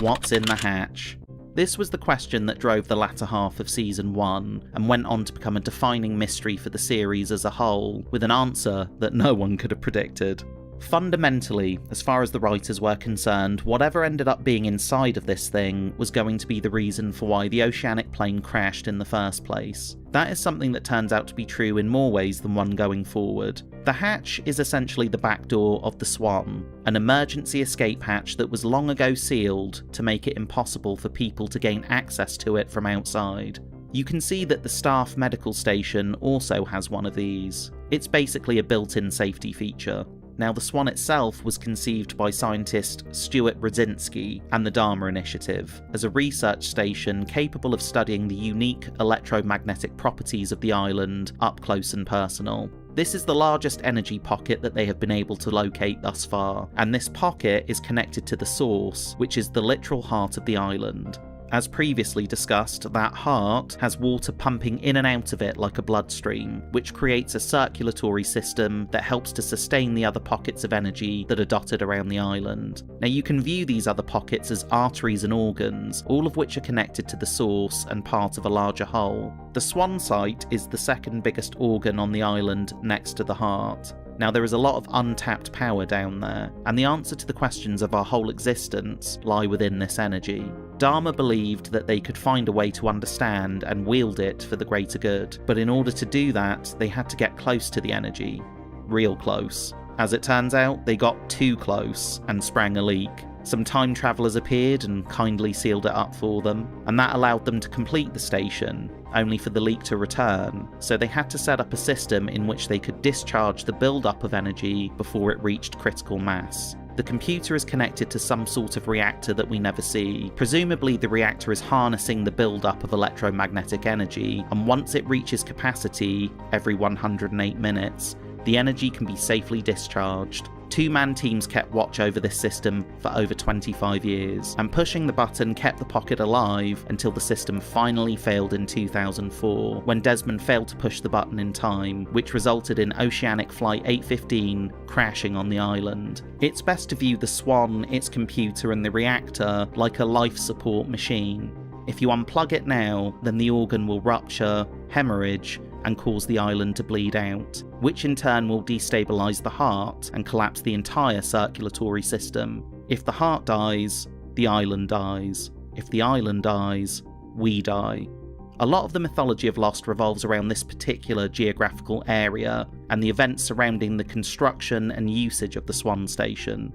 What's in the hatch? This was the question that drove the latter half of Season 1, and went on to become a defining mystery for the series as a whole, with an answer that no one could have predicted. Fundamentally, as far as the writers were concerned, whatever ended up being inside of this thing was going to be the reason for why the oceanic plane crashed in the first place. That is something that turns out to be true in more ways than one going forward. The hatch is essentially the back door of the Swan, an emergency escape hatch that was long ago sealed to make it impossible for people to gain access to it from outside. You can see that the staff medical station also has one of these. It's basically a built-in safety feature. Now, the Swan itself was conceived by scientist Stuart Rodzinski and the Dharma Initiative as a research station capable of studying the unique electromagnetic properties of the island up close and personal. This is the largest energy pocket that they have been able to locate thus far, and this pocket is connected to the source, which is the literal heart of the island. As previously discussed, that heart has water pumping in and out of it like a bloodstream, which creates a circulatory system that helps to sustain the other pockets of energy that are dotted around the island. Now, you can view these other pockets as arteries and organs, all of which are connected to the source and part of a larger whole. The Swan site is the second biggest organ on the island next to the heart. Now, there is a lot of untapped power down there, and the answer to the questions of our whole existence lie within this energy. Dharma believed that they could find a way to understand and wield it for the greater good, but in order to do that, they had to get close to the energy. Real close. As it turns out, they got too close and sprang a leak. Some time travellers appeared and kindly sealed it up for them, and that allowed them to complete the station, only for the leak to return, so they had to set up a system in which they could discharge the build-up of energy before it reached critical mass. The computer is connected to some sort of reactor that we never see. Presumably the reactor is harnessing the build-up of electromagnetic energy, and once it reaches capacity, every 108 minutes, the energy can be safely discharged. Two-man teams kept watch over this system for over 25 years, and pushing the button kept the pocket alive until the system finally failed in 2004, when Desmond failed to push the button in time, which resulted in Oceanic Flight 815 crashing on the island. It's best to view the Swan, its computer and the reactor like a life support machine. If you unplug it now, then the organ will rupture, hemorrhage, and cause the island to bleed out, which in turn will destabilise the heart and collapse the entire circulatory system. If the heart dies, the island dies. If the island dies, we die. A lot of the mythology of Lost revolves around this particular geographical area and the events surrounding the construction and usage of the Swan Station.